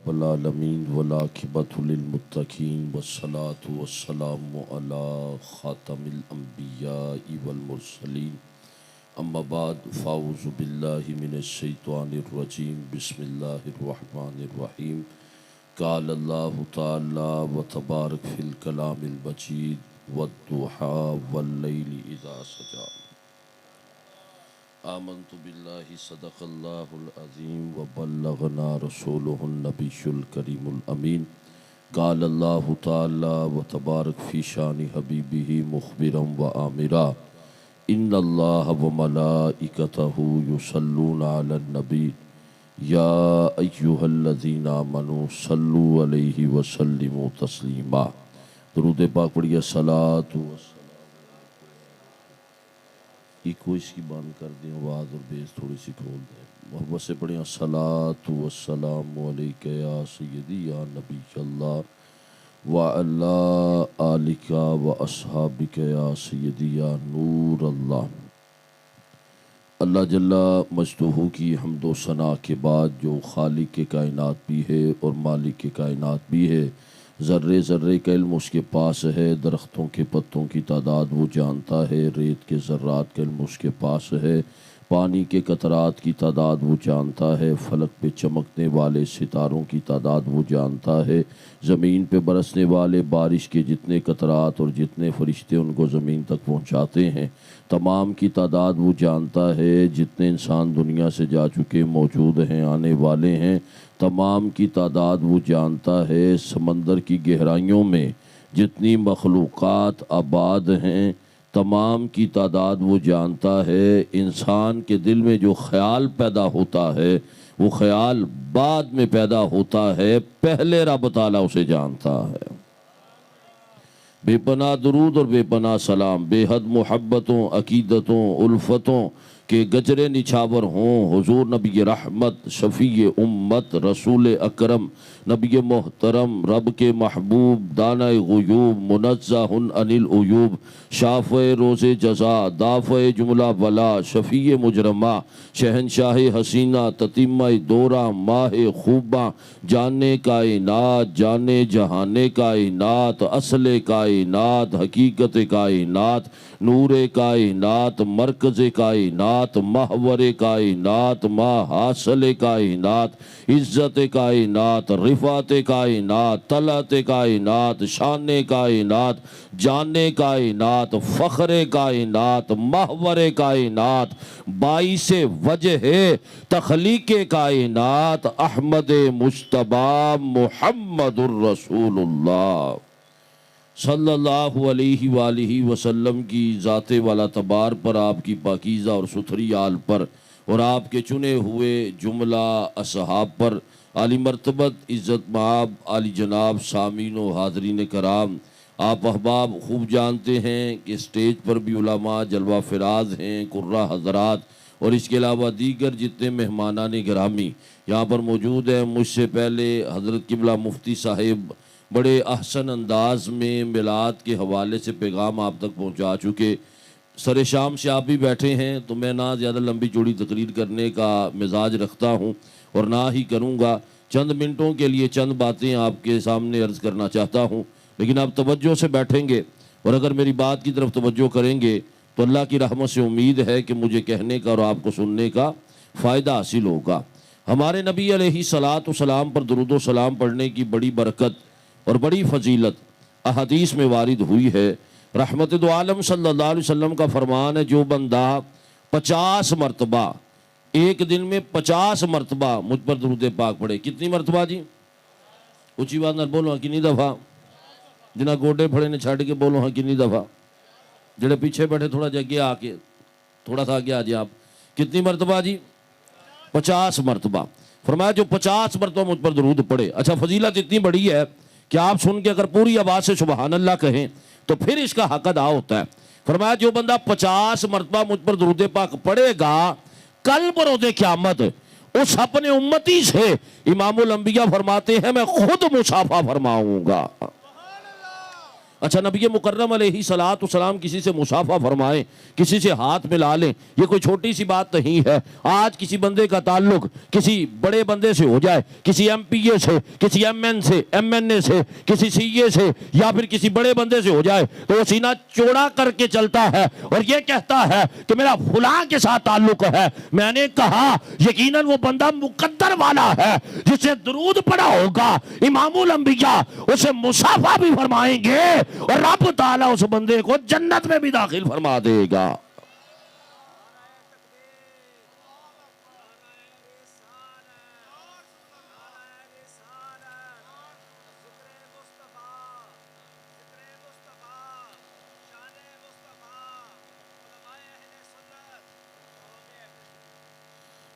رب العالمین والعاقبۃ للمتقین والصلاۃ والسلام علی خاتم الانبیاء والمرسلین اما بعد فاعوذ باللہ من الشیطان الرجیم بسم اللہ الرحمن الرحیم قال اللہ تعالی وتبارک فی الکلام المجید والضحی واللیل اذا سجی آمنت باللہ صدق اللہ العظیم وبلغنا رسولہ النبی الکریم الامین قال اللہ تعالی وتبارک فی شان حبیبہ مخبرا وآمرا ان اللہ وملائکتہ یصلون علی النبی یا ایہا الذین آمنوا صلوا علیہ وسلموا تسلیما۔ درود پاک پڑھیے۔ صلاۃ ایکو اس کی بند کر دیں، آواز اور بیس تھوڑی سی کھول دیں، محبت سے پڑھیں۔ الصلاۃ والسلام علیک یا سیدی یا نبی اللہ وعلی آلک واصحابک یا سیدی یا نور اللہ۔ اللہ جل مجدہ کی حمد و ثنا کے بعد جو خالق کے کائنات بھی ہے اور مالک کے کائنات بھی ہے، ذرے ذرے کا علم اس کے پاس ہے، درختوں کے پتوں کی تعداد وہ جانتا ہے، ریت کے ذرات کا علم اس کے پاس ہے، پانی کے قطرات کی تعداد وہ جانتا ہے، فلک پہ چمکنے والے ستاروں کی تعداد وہ جانتا ہے، زمین پہ برسنے والے بارش کے جتنے قطرات اور جتنے فرشتے ان کو زمین تک پہنچاتے ہیں تمام کی تعداد وہ جانتا ہے، جتنے انسان دنیا سے جا چکے موجود ہیں آنے والے ہیں تمام کی تعداد وہ جانتا ہے، سمندر کی گہرائیوں میں جتنی مخلوقات آباد ہیں تمام کی تعداد وہ جانتا ہے، انسان کے دل میں جو خیال پیدا ہوتا ہے وہ خیال بعد میں پیدا ہوتا ہے، پہلے رب تعالیٰ اسے جانتا ہے۔ بے پناہ درود اور بے پناہ سلام، بے حد محبتوں، عقیدتوں، الفتوں کہ گجرے نچھاور ہوں حضور نبی رحمت، شفیع امت، رسول اکرم، نبی محترم، رب کے محبوب، دانہ غیوب، منزہ عن العیوب، شافع روز جزا، دافع جملہ بلا، شفیع مجرمہ، شہنشاہ حسینہ، تتیمہ دورہ، ماہ خوبہ، جانے کائنات، جانے جہانے کائنات، اصل کائنات، حقیقت کائنات، نور کائنات، مرکز کائنات، محور کائنات، حاصل کائنات، عزت کائنات، رفعت کائنات، طلعت کائنات، شان کائنات، جان کائنات، فخر کائنات، محور کائنات، باعث وجہ تخلیق کائنات، احمد مجتبی محمد الرسول اللہ صلی اللہ علیہ وآلہ وسلم کی ذات والا تبار پر، آپ کی پاکیزہ اور ستھری آل پر اور آپ کے چنے ہوئے جملہ اصحاب پر، عالی مرتبت عزت مآب عالی جناب سامعین و حاضرین کرام، آپ احباب خوب جانتے ہیں کہ اسٹیج پر بھی علماء جلوہ فراز ہیں، قرہ حضرات اور اس کے علاوہ دیگر جتنے مہمانان گرامی یہاں پر موجود ہیں۔ مجھ سے پہلے حضرت قبلہ مفتی صاحب بڑے احسن انداز میں میلاد کے حوالے سے پیغام آپ تک پہنچا چکے، سر شام سے آپ بھی بیٹھے ہیں تو میں نہ زیادہ لمبی چوڑی تقریر کرنے کا مزاج رکھتا ہوں اور نہ ہی کروں گا، چند منٹوں کے لیے چند باتیں آپ کے سامنے عرض کرنا چاہتا ہوں، لیکن آپ توجہ سے بیٹھیں گے اور اگر میری بات کی طرف توجہ کریں گے تو اللہ کی رحمت سے امید ہے کہ مجھے کہنے کا اور آپ کو سننے کا فائدہ حاصل ہوگا۔ ہمارے نبی علیہ الصلاۃ والسلام پر درود و سلام پڑھنے کی بڑی برکت اور بڑی فضیلت احادیث میں وارد ہوئی ہے۔ رحمت دو عالم صلی اللہ علیہ وسلم کا فرمان ہے، جو بندہ 50 مرتبہ ایک دن میں 50 مرتبہ مجھ پر درود پاک پڑھے۔ کتنی مرتبہ جی؟ اونچی بات نہ بولو ہاں، کنی دفعہ؟ جنہ گوڈے پھڑے نے چھڑ کے بولو ہاں، کنی دفعہ؟ جڑے پیچھے بیٹھے تھوڑا جگہ آ کے تھوڑا سا آگے آ جائے آپ۔ کتنی مرتبہ جی؟ 50 مرتبہ۔ فرمایا جو 50 مرتبہ مجھ پر درود پڑھے۔ اچھا فضیلت اتنی بڑی ہے کہ آپ سن کے اگر پوری آواز سے سبحان اللہ کہیں تو پھر اس کا حق ادا ہوتا ہے۔ فرمایا جو بندہ 50 مرتبہ مجھ پر درود پاک پڑھے گا کل بروز قیامت اس اپنے امتی سے امام الانبیاء فرماتے ہیں میں خود مصافحہ فرماؤں گا۔ اچھا نبی مکرم علیہ الصلوۃ والسلام کسی سے مصافحہ فرمائیں، کسی سے ہاتھ ملا لیں، یہ کوئی چھوٹی سی بات نہیں ہے۔ آج کسی بندے کا تعلق کسی بڑے بندے سے ہو جائے، کسی ایم پی اے سے، کسی ایم این اے سے، کسی سی اے سے، یا پھر کسی بڑے بندے سے ہو جائے تو وہ سینہ چوڑا کر کے چلتا ہے اور یہ کہتا ہے کہ میرا فلاں کے ساتھ تعلق ہے۔ میں نے کہا یقیناً وہ بندہ مقدر والا ہے جسے درود پڑا ہوگا، امام الانبیاء اسے مصافحہ بھی فرمائیں گے اور رب تعالیٰ اس بندے کو جنت میں بھی داخل فرما دے گا۔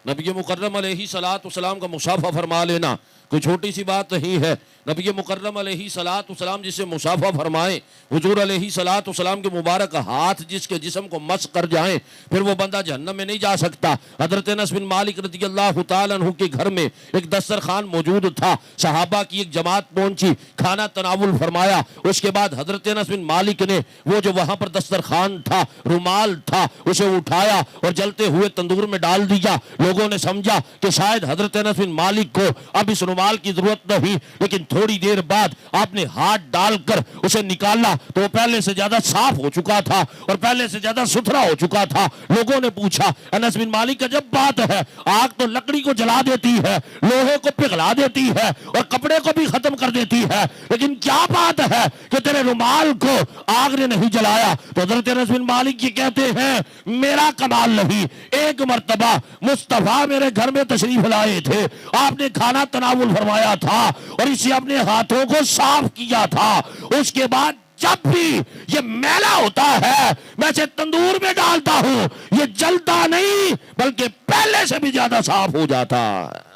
نبی مکرم علیہ الصلوۃ والسلام کا مصافحہ فرما لینا کوئی چھوٹی سی بات نہیں ہے۔ نبی مکرم علیہ الصلوۃ والسلام جسے مصافحہ فرمائیں، حضور علیہ الصلوۃ والسلام کے مبارک ہاتھ جس کے جسم کو مس کر جائیں، پھر وہ بندہ جہنم میں نہیں جا سکتا۔ حضرت انس بن مالک رضی اللہ تعالیٰ عنہ کے گھر میں ایک دسترخوان موجود تھا، صحابہ کی ایک جماعت پہنچی، کھانا تناول فرمایا۔ اس کے بعد حضرت انس بن مالک نے وہ جو وہاں پر دسترخوان تھا، رومال تھا، اسے اٹھایا اور جلتے ہوئے تندور میں ڈال دیا۔ لوگوں نے سمجھا کہ شاید حضرت انس بن مالک کو اب اس رومال کی ضرورت نہیں، لیکن تھوڑی دیر بعد آپ نے ہاتھ ڈال کر اسے نکالا تو وہ پہلے سے زیادہ صاف ہو چکا تھا اور پہلے سے زیادہ ستھرا ہو چکا تھا۔ لوگوں نے پوچھا انس بن مالک کا جب بات ہے، آگ تو لکڑی کو جلا دیتی ہے، لوہے کو پگھلا دیتی ہے اور کپڑے کو بھی ختم کر دیتی ہے، لیکن کیا بات ہے کہ تیرے رومال کو آگ نے نہیں جلایا؟ تو حضرت انس بن مالک یہ کہتے ہیں میرا کمال نہیں، ایک مرتبہ مصطفیٰ میرے گھر میں تشریف لائے تھے، آپ نے کھانا تناول فرمایا تھا اور اسے اپنے ہاتھوں کو صاف کیا تھا۔ اس کے بعد جب بھی یہ میلا ہوتا ہے میں اسے تندور میں ڈالتا ہوں، یہ جلتا نہیں بلکہ پہلے سے بھی زیادہ صاف ہو جاتا ہے۔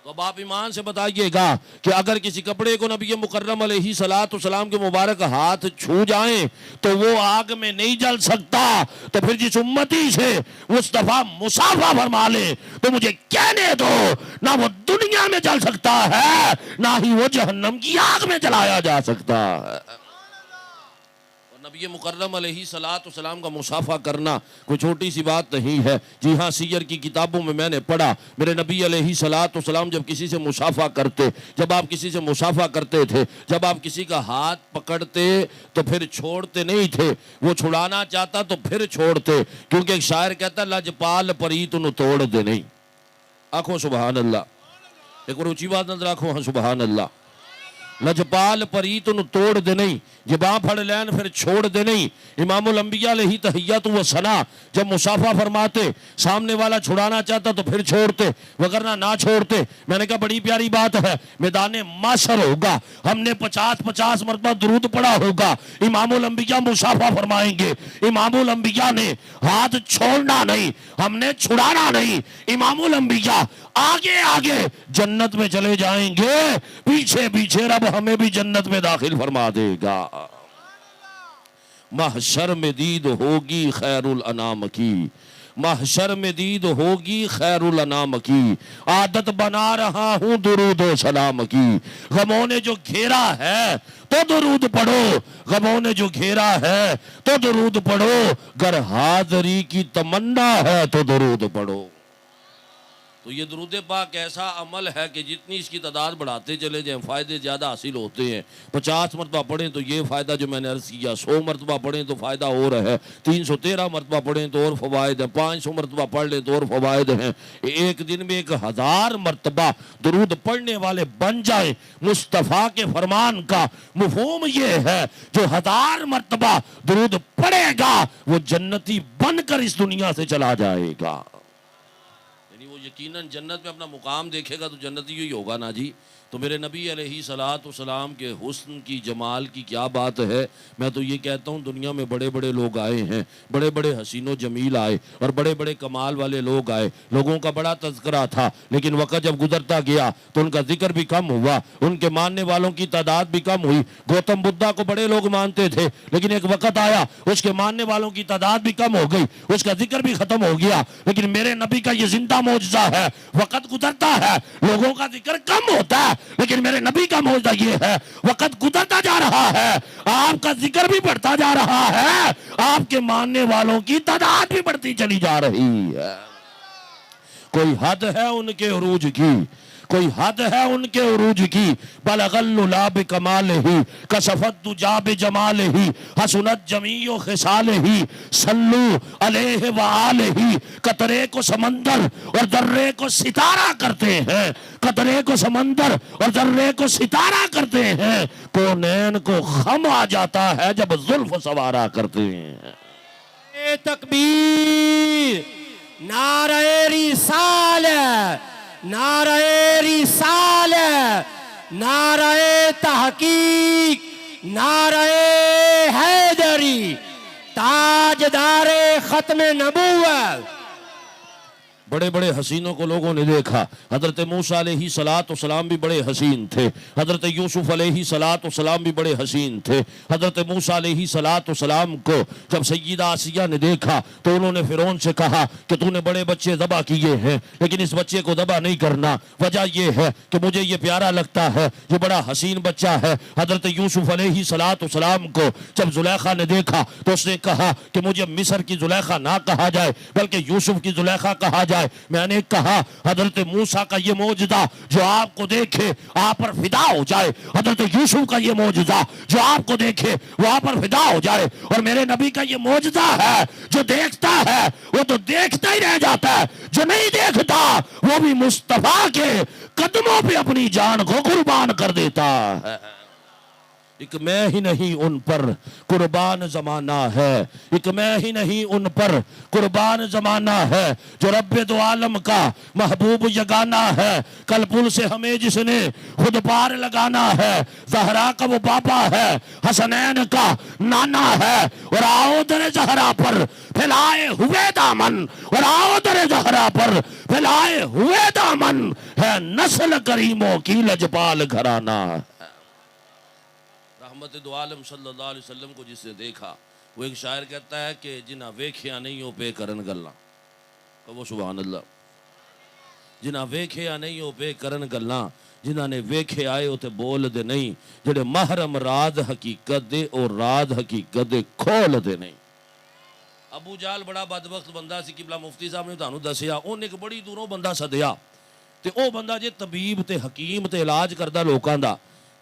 تو اب آپ ایمان سے بتائیے گا کہ اگر کسی کپڑے کو نبی مکرم علیہ الصلوۃ والسلام کے مبارک ہاتھ چھو جائیں تو وہ آگ میں نہیں جل سکتا، تو پھر جس امتی سے مصطفیٰ مصافحہ فرما لے تو مجھے کہنے دو نہ وہ دنیا میں جل سکتا ہے نہ ہی وہ جہنم کی آگ میں جلایا جا سکتا ہے۔ نبی مکرم علیہ الصلوۃ والسلام کا مصافحہ کرنا کوئی چھوٹی سی بات نہیں ہے۔ جی ہاں، سیر کی کتابوں میں میں نے پڑھا میرے نبی علیہ الصلوۃ والسلام جب کسی سے مصافحہ کرتے، جب آپ کسی سے مصافحہ کرتے تھے، جب آپ کسی کا ہاتھ پکڑتے تو پھر چھوڑتے نہیں تھے، وہ چھڑانا چاہتا تو پھر چھوڑتے، کیونکہ ایک شاعر کہتا ہے لجپال پریت نو توڑ دے نہیں۔ آنکھوں سبحان اللہ، ایک اور اونچی بات نظر آنکھوں، سبحان اللہ۔ لجپال پریت نو توڑ دے نہیں، جباں پھڑ لین پھر چھوڑ دے نہیں۔ امام الانبیاء علیہ تحیت و ثنا جب مصافحہ فرماتے، سامنے والا چھڑانا چاہتا تو پھر چھوڑتے، وگرنہ نہ چھوڑتے۔ میں نے کہا بڑی پیاری بات ہے، میدان محشر ہوگا، ہم نے 50 مرتبہ درود پڑھا ہوگا، امام الانبیاء مصافحہ فرمائیں گے، امام الانبیاء نے ہاتھ چھوڑنا نہیں، ہم نے چھڑانا نہیں، امام الانبیاء آگے آگے جنت میں چلے جائیں گے، پیچھے پیچھے رب ہمیں بھی جنت میں داخل فرما دے گا۔ محشر میں دید ہوگی خیر الانام کی، محشر میں دید ہوگی خیر الانام کی، عادت بنا رہا ہوں درود و سلام کی۔ غموں نے جو گھیرا ہے تو درود پڑھو، غموں نے جو گھیرا ہے تو درود پڑھو، گر حاضری کی تمنا ہے تو درود پڑھو۔ تو یہ درود پاک ایسا عمل ہے کہ جتنی اس کی تعداد بڑھاتے چلے جائیں فائدے زیادہ حاصل ہوتے ہیں۔ 50 مرتبہ پڑھیں تو یہ فائدہ جو میں نے عرض کیا، 100 مرتبہ پڑھیں تو فائدہ اور ہے، 313 مرتبہ پڑھیں تو اور فوائد ہیں، 500 مرتبہ پڑھ لیں تو اور فوائد ہیں۔ ایک دن میں 1000 مرتبہ درود پڑھنے والے بن جائیں، مصطفیٰ کے فرمان کا مفہوم یہ ہے جو 1000 مرتبہ درود پڑھے گا وہ جنتی بن کر اس دنیا سے چلا جائے گا۔ یقیناً جنت میں اپنا مقام دیکھے گا تو جنتی ہی ہوگا نا جی۔ تو میرے نبی علیہ الصلوۃ والسلام کے حسن کی، جمال کی کیا بات ہے۔ میں تو یہ کہتا ہوں دنیا میں بڑے بڑے لوگ آئے ہیں، بڑے بڑے حسین و جمیل آئے اور بڑے بڑے کمال والے لوگ آئے، لوگوں کا بڑا تذکرہ تھا، لیکن وقت جب گزرتا گیا تو ان کا ذکر بھی کم ہوا، ان کے ماننے والوں کی تعداد بھی کم ہوئی۔ گوتم بدھا کو بڑے لوگ مانتے تھے، لیکن ایک وقت آیا اس کے ماننے والوں کی تعداد بھی کم ہو گئی، اس کا ذکر بھی ختم ہو گیا، لیکن میرے نبی کا یہ زندہ معجزہ رہا ہے، وقت گزرتا ہے، لوگوں کا ذکر کم ہوتا ہے، لیکن میرے نبی کا معجزہ یہ ہے وقت گزرتا جا رہا ہے، آپ کا ذکر بھی بڑھتا جا رہا ہے، آپ کے ماننے والوں کی تعداد بھی بڑھتی چلی جا رہی ہے۔ کوئی حد ہے ان کے عروج کی، کوئی حد ہے ان کے عروج کی، بلغ العلا بکمالہ کشفت دجا بجمالہ حسنت جمیع خصالہ صلو علیہ وآلہ۔ قطرے کو سمندر اور ذرے کو ستارہ کرتے ہیں، قطرے کو سمندر اور ذرے کو ستارہ کرتے ہیں، کونین کو خم آ جاتا ہے جب زلف سوارا کرتے ہیں۔ تکبیر، نعرہ رسالت، نعرہ رسالت، نعرہ تحقیق، نعرہ حیدری، تاجدار ختم نبوت۔ بڑے بڑے حسینوں کو لوگوں نے دیکھا، حضرت موسیٰ علیہ السلام بھی بڑے حسین تھے، حضرت یوسف علیہ السلام بھی بڑے حسین تھے۔ حضرت موسیٰ علیہ السلام کو جب سیدہ آسیہ نے دیکھا تو انہوں نے فرعون سے کہا کہ تو نے بڑے بچے ذبح کیے ہیں لیکن اس بچے کو ذبح نہیں کرنا، وجہ یہ ہے کہ مجھے یہ پیارا لگتا ہے، یہ بڑا حسین بچہ ہے۔ حضرت یوسف علیہ السلام کو جب زلیخا نے دیکھا تو اس نے کہا کہ مجھے مصر کی زلیخا نہ کہا جائے بلکہ یوسف کی زلیخا کہا جائے۔ میں نے کہا حضرت موسیٰ کا یہ معجزہ جو آپ کو دیکھے آپ پر فدا ہو جائے، حضرت یوسف کا یہ معجزہ جو آپ کو دیکھے وہ آپ پر فدا ہو جائے، اور میرے نبی کا یہ معجزہ ہے جو دیکھتا ہے وہ تو دیکھتا ہی رہ جاتا ہے، جو نہیں دیکھتا وہ بھی مصطفیٰ کے قدموں پہ اپنی جان کو قربان کر دیتا ہے۔ ایک میں ہی نہیں ان پر قربان زمانہ ہے، ایک میں ہی نہیں ان پر قربان زمانہ ہے، جو رب دو عالم کا محبوب یگانہ ہے، کل پل سے ہمیں جس نے خود پار لگانا ہے، زہرا کا وہ بابا ہے، حسنین کا نانا ہے، اور آؤ در زہرا پر پھیلائے ہوئے دامن، اور آؤ در زہرا پر پھیلائے ہوئے دامن، ہے نسل کریموں کی لجپال گھرانہ۔ رحمت دو عالم صلی اللہ علیہ وسلم کو جس نے دیکھا وہ ایک شاعر کہتا ہے کہ جنہ ویکھیا نہیں ہو پہ کرن گلاں، کہو سبحان اللہ، جنہ ویکھیا نہیں ہو پہ کرن گلاں، جنہ نے ویکھے آئے ہوتے بول دے نہیں، جڑے محرم راز حقیقت دے اور راز حقیقت دے کھول دے نہیں۔ ابو جہل بڑا بدبخت بندہ سی، قبلہ مفتی صاحب نے تانوں دسیا، انہیں ایک بڑی دوروں بندہ سدیا تے او بندہ جے طبیب تے حکیم تے علاج کردہ لوکاں دا،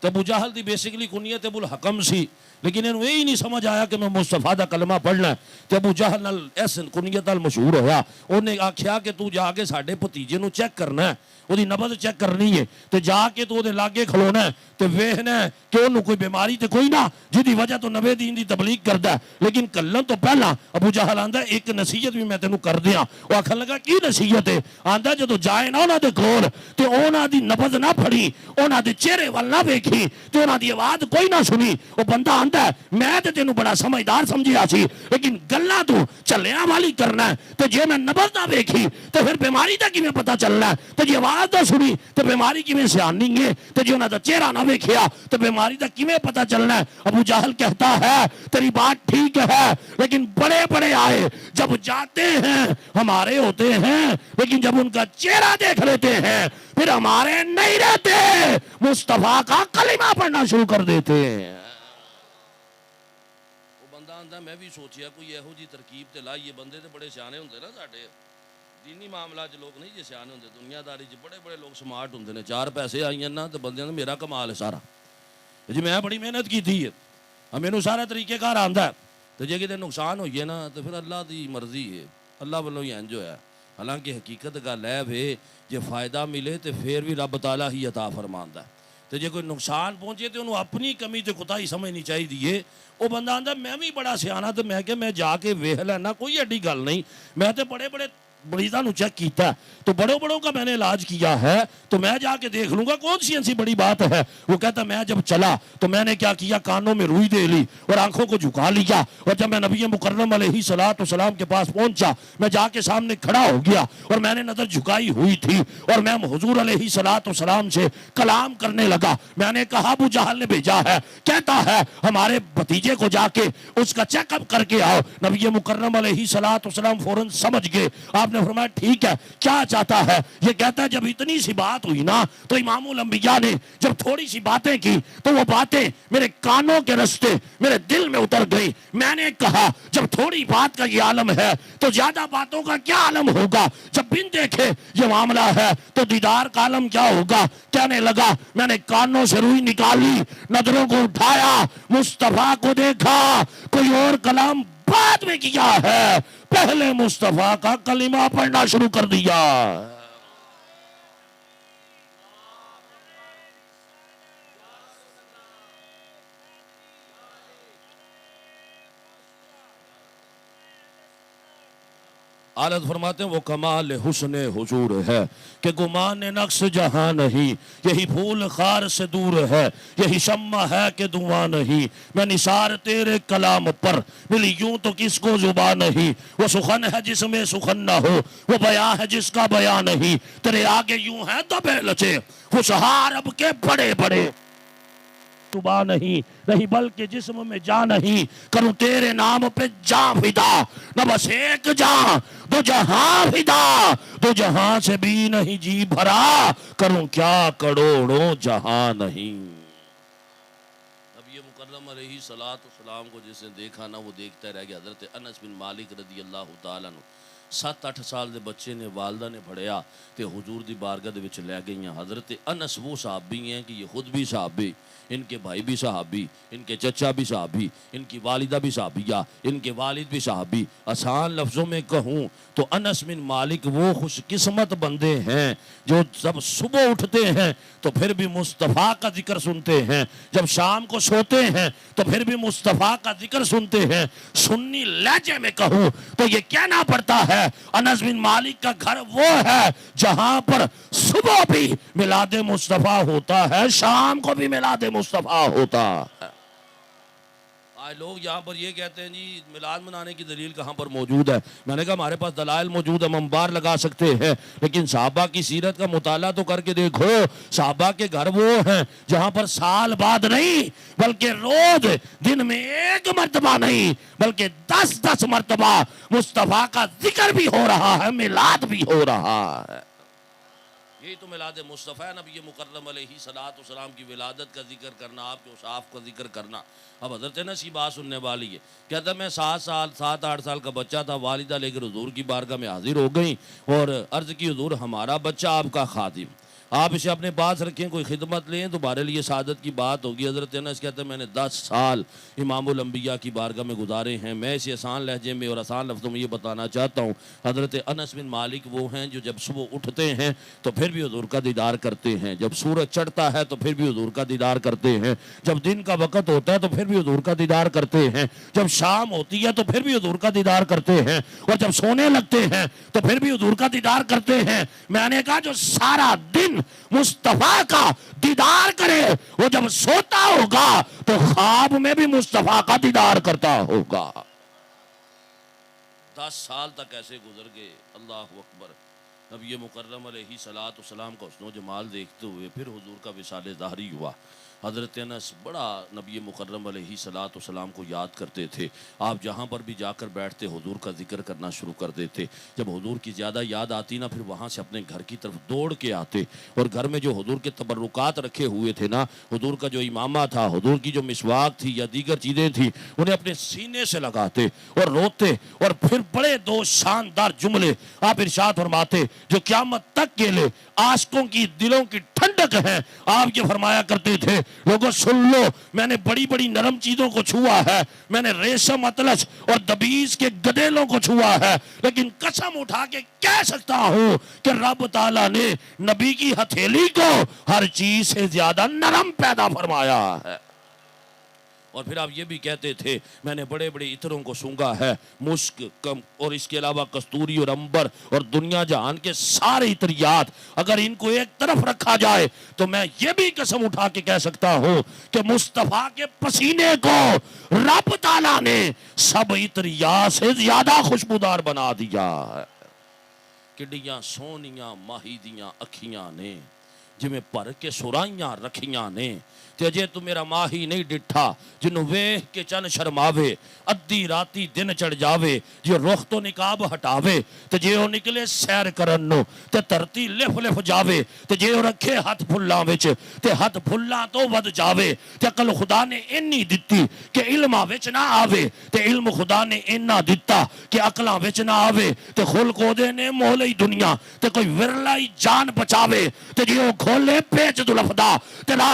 تے ابو جہل دی بیسیکلی کنیت ابو الحکم سی، لیکن انہوں یہی نہیں سمجھ آیا کہ میں مصطفیٰ دا کلمہ پڑھنا ہے، تے ابو جہل نال اس کنیت نال مشہور ہویا، انہیں آکھیا کہ تو جا کے ساڑھے بھتیجے نو چیک کرنا ہے، وہ دی نبض چیک کرنی ہے، تے جا کے تو دے لاگے کھلونا ہے، تے ویہنا ہے کہ انہوں کوئی بیماری تے کوئی نہ، جدی وجہ تو نبی دین دی تبلیغ کردہ ہے، لیکن کلن تو پہلا ابو جہل آندہ ایک نصیحت بھی میں تینوں کر دیا، وہ آکھن لگا کی نصیحت ہے؟ آندہ جدو جائے نہ انہاں دے کول تے انہاں دی نبض نہ پھڑی، انہاں دے چہرے وال نہ ویکھی، تے انہاں دی آواز کوئی نہ سنی، وہ بندہ آندہ ہے میں تے تینوں بڑا سمجھدار سمجھیا سی، لیکن گلہ تو چلیاں والی کرنا ہے، تے جے میں نبض نہ ویکھی تے پھر بیماری دا کی میں پتہ چلنا ہے، تے جے آواز نہ سنی تے بیماری کی میں سیانی ہے، تے جے انہاں دا چہرہ نہ ویکھیا تے بیماری دا کی میں پتہ چلنا ہے۔ ابو جہل کہتا ہے تیری بات ٹھیک ہے، لیکن بڑے بڑے آئے جب جاتے ہیں ہمارے ہوتے ہیں، لیکن جب ان کا چہرہ دیکھ لیتے ہیں پھر ہمارے نہیں رہتے، مصطفیٰ کا کلمہ پڑھنا شروع کر دیتے ہیں۔ وہ بندہ آندہ میں بھی سوچیا کوئی ایہو جی ترکیب تے لائیے، بندے تے بڑے سیانے ہوندے نا ساڈے دینی معاملات لوگ نہیں جے سیانے ہوندے، دنیا داری چ بڑے بڑے لوگ سمارٹ ہوندے نے، چار پیسے آئیں نا تے بندے نے میرا کمال ہے سارا جی میں بڑی محنت کی تھی ہے، مینوں سارا طریقے کار آندا ہے، تو جے کتے نقصان ہوئیے نا تو پھر اللہ دی مرضی ہے، اللہ والوں ہی انج ہویا ہے، حالانکہ حقیقت کا لیب ہے جے فائدہ ملے تو پھر بھی رب تعالیٰ ہی عطا فرماندا ہے، تو جے کوئی نقصان پہنچے تو انہوں اپنی کمی تے کوتاہی سمجھنی چاہیے دیئے۔ وہ بندہ آندا میں بھی بڑا سیانا تو میں کہ میں جا کے ویکھ لینا، کوئی ایڈی گل نہیں، میں تے بڑے بڑے مریضاں نو چیک کیتا ہے تو بڑوں بڑوں کا میں نے علاج کیا ہے، تو میں جا کے دیکھ لوں گا کون سی ایسی بڑی بات ہے۔ وہ کہتا میں جب چلا تو میں نے کیا کیا، کانوں میں روئی دے لی اور آنکھوں کو جھکا لیا، اور جب میں نبی مکرم علیہ السلام کے پاس پہنچا میں جا کے سامنے کھڑا ہو گیا اور میں نے نظر جھکائی ہوئی تھی اور میں حضور علیہ السلام سے کلام کرنے لگا۔ میں نے کہا ابو جہل نے بھیجا ہے، کہتا ہے ہمارے بھتیجے کو جا کے اس کا چیک اپ کر کے آؤ۔ نبی مکرم علیہ السلام فوراً سمجھ گئے، آپ نے فرمایا ٹھیک ہے کیا چاہتا ہے؟ یہ کہتا ہے جب اتنی سی بات ہوئی نا تو امام الانبیاء نے جب تھوڑی سی باتیں کی تو وہ باتیں میرے کانوں کے رستے میرے دل میں اتر گئی. میں نے کہا جب تھوڑی بات کا یہ عالم ہے تو زیادہ باتوں کا کیا عالم ہوگا؟ جب بن دیکھے یہ معاملہ ہے تو دیدار کا عالم کیا ہوگا؟ کہنے لگا میں نے کانوں سے روئی نکالی، نظروں کو اٹھایا، مصطفیٰ کو دیکھا، کوئی اور کلام بعد میں کیا ہے، پہلے مصطفیٰ کا کلمہ پڑھنا شروع کر دیا. عالت فرماتے ہیں وہ کمال حسن حضور ہے کہ گمان نقص جہاں نہیں، یہی پھول خار سے دور ہے، یہی شمع ہے کہ دعا نہیں. میں نثار تیرے کلام پر ملی یوں تو کس کو زبان نہیں. وہ سخن ہے جس میں سخن نہ ہو، وہ بیان ہے جس کا بیان نہیں. تیرے آگے یوں ہے دبے لچے خوشہار اب کے بڑے بڑے صبح نہیں بلکہ جسم میں جان نہیں. کروں تیرے نام پہ جان فدا، نہ بس ایک جان دو جہاں فدا، دو جہاں سے بھی نہیں جی بھرا، کروں کیا کروڑوں جہاں نہیں. اب یہ مکرم علیہ الصلوۃ والسلام کو جس نے دیکھا نا وہ دیکھتا رہ گیا. حضرت انس بن مالک رضی اللہ تعالیٰ عنہ 7-8 سال دے بچے نے والدہ نے پڑھیا تے حضور دی بارگاہ دے وچ لے گئیاں. حضرت انس وہ صحابی ہیں کہ یہ خود بھی صحابی، ان کے بھائی بھی صحابی، ان کے چچا بھی صحابی، ان کی والدہ بھی صحابیہ، ان کے والد بھی صحابی. آسان لفظوں میں کہوں تو انس بن مالک وہ خوش قسمت بندے ہیں جو جب صبح اٹھتے ہیں تو پھر بھی مصطفیٰ کا ذکر سنتے ہیں، جب شام کو سوتے ہیں تو پھر بھی مصطفیٰ کا ذکر سنتے ہیں. سنی لہجے میں کہوں تو یہ کہنا پڑتا ہے انس بن مالک کا گھر وہ ہے جہاں پر صبح بھی میلاد مصطفیٰ ہوتا ہے، شام کو بھی میلاد مصطفیٰ ہوتا ہے. آج لوگ یہاں پر یہ کہتے ہیں جی میلاد منانے کی دلیل کہاں پر موجود ہے. میں نے کہا ہمارے پاس دلائل موجود ہے، ہم انبار لگا سکتے ہیں، لیکن صحابہ کی سیرت کا مطالعہ تو کر کے دیکھو. صحابہ کے گھر وہ ہیں جہاں پر سال بعد نہیں بلکہ روز دن میں 1 مرتبہ نہیں بلکہ 10 مرتبہ مصطفیٰ کا ذکر بھی ہو رہا ہے، میلاد بھی ہو رہا ہے. یہی تو میلاد مصطفیٰ نبی مکرم علیہ الصلوۃ والسلام کی ولادت کا ذکر کرنا، آپ کے اوصاف کا ذکر کرنا. اب حضرت انس کی بات سننے والی ہے. کہتا میں 7-8 سال کا بچہ تھا، والدہ لے کر حضور کی بارگاہ میں حاضر ہو گئیں اور عرض کی حضور ہمارا بچہ آپ کا خادم، آپ اسے اپنے پاس رکھیں، کوئی خدمت لیں، تمہارے لیے سعادت کی بات ہوگی. حضرت انس کہتے ہیں میں نے 10 سال امام الانبیاء کی بارگاہ میں گزارے ہیں. میں اسے آسان لہجے میں اور آسان لفظوں میں یہ بتانا چاہتا ہوں. حضرت انس بن مالک وہ ہیں جو جب صبح اٹھتے ہیں تو پھر بھی حضور کا دیدار کرتے ہیں، جب سورج چڑھتا ہے تو پھر بھی حضور کا دیدار کرتے ہیں، جب دن کا وقت ہوتا ہے تو پھر بھی حضور کا دیدار کرتے ہیں، جب شام ہوتی ہے تو پھر بھی حضور کا دیدار کرتے ہیں، اور جب سونے لگتے ہیں تو پھر بھی حضور کا دیدار کرتے ہیں. میں نے کہا جو سارا دن مصطفیٰ کا دیدار کرے وہ جب سوتا ہوگا تو خواب میں بھی مصطفیٰ کا دیدار کرتا ہوگا. 10 سال تک ایسے گزر گئے. اللہ اکبر. نبی مکرم علیہ الصلوۃ والسلام کا حسن و جمال دیکھتے ہوئے پھر حضور کا وصال ظاہری ہوا. حضرت انس بڑا نبی مکرم علیہ الصلوۃ والسلام کو یاد کرتے تھے. آپ جہاں پر بھی جا کر بیٹھتے حضور کا ذکر کرنا شروع کر دیتے. جب حضور کی زیادہ یاد آتی نا پھر وہاں سے اپنے گھر کی طرف دوڑ کے آتے اور گھر میں جو حضور کے تبرکات رکھے ہوئے تھے نا، حضور کا جو امامہ تھا، حضور کی جو مسواک تھی یا دیگر چیزیں تھیں، انہیں اپنے سینے سے لگاتے اور روتے اور پھر بڑے 2 شاندار جملے آپ ارشاد فرماتے جو قیامت تک کے لئے عاشقوں کی دلوں کی ٹھنڈک ہیں. آپ یہ فرمایا کرتے تھے لوگوں سن لو، میں نے بڑی بڑی نرم چیزوں کو چھوا ہے، میں نے ریشم اطلس اور دبیز کے گدیلوں کو چھوا ہے، لیکن قسم اٹھا کے کہہ سکتا ہوں کہ رب تعالیٰ نے نبی کی ہتھیلی کو ہر چیز سے زیادہ نرم پیدا فرمایا ہے. اور پھر آپ یہ بھی کہتے تھے میں نے بڑے بڑے عطروں کو سونگا ہے، مشک کم اور اس کے علاوہ کستوری اور عنبر اور دنیا جہان کے سارے عطریات اگر ان کو ایک طرف رکھا جائے تو میں یہ بھی قسم اٹھا کے کہہ سکتا ہوں کہ مصطفیٰ کے پسینے کو رب تعالیٰ نے سب عطریات سے زیادہ خوشبودار بنا دیا ہے. کڈیاں سونیاں ماہی دیاں اکھیاں نے ਜਿਵੇਂ ਭਰ ਕੇ ਸੁਰਾਈਆਂ ਰੱਖੀਆਂ ਨੇ ਤੇ ਅਜੇ ਤੂੰ ਮੇਰਾ ਮਾਹੀ ਨਹੀਂ ਡਿੱਠਾ ਜਿਹਨੂੰ ਵੇਖ ਕੇ ਚੰਨ ਸ਼ਰਮਾਵੇ, ਅੱਧੀ ਰਾਤੀ ਦਿਨ ਚੜ ਜਾਵੇ, ਜੇ ਰੁੱਖ ਤੋਂ ਨਿਕਾਬ ਹਟਾਵੇ ਤੇ ਜੇ ਉਹ ਨਿਕਲੇ ਸੈਰ ਕਰਨ ਨੂੰ ਤੇ ਧਰਤੀ ਲਿਫ ਲਿਫ ਜਾਵੇ, ਤੇ ਜੇ ਉਹ ਰੱਖੇ ਹੱਥ ਫੁੱਲਾਂ ਵਿੱਚ ਤੇ ਹੱਥ ਫੁੱਲਾਂ ਤੋਂ ਵੱਧ ਜਾਵੇ। ਤੇ ਅਕਲ ਖੁਦਾ ਨੇ ਇੰਨੀ ਦਿੱਤੀ ਕਿ ਇਲਮਾਂ ਵਿੱਚ ਨਾ ਆਵੇ, ਤੇ ਇਲਮ ਖੁਦਾ ਨੇ ਇੰਨਾ ਦਿੱਤਾ ਕਿ ਅਕਲਾਂ ਵਿੱਚ ਨਾ ਆਵੇ। ਤੇ ਖੁਲਕ ਉਹਦੇ ਨੇ ਮੋਹਲੇ ਹੀ ਦੁਨੀਆ ਤੇ ਕੋਈ ਵਿਰਲਾ ਹੀ ਜਾਨ ਬਚਾਵੇ, ਤੇ ਜੇ ਉਹ ਖੋਲੇ ਪੇਚ ਦੁਲਫਦਾ ਤੇ ਰਾਹੀ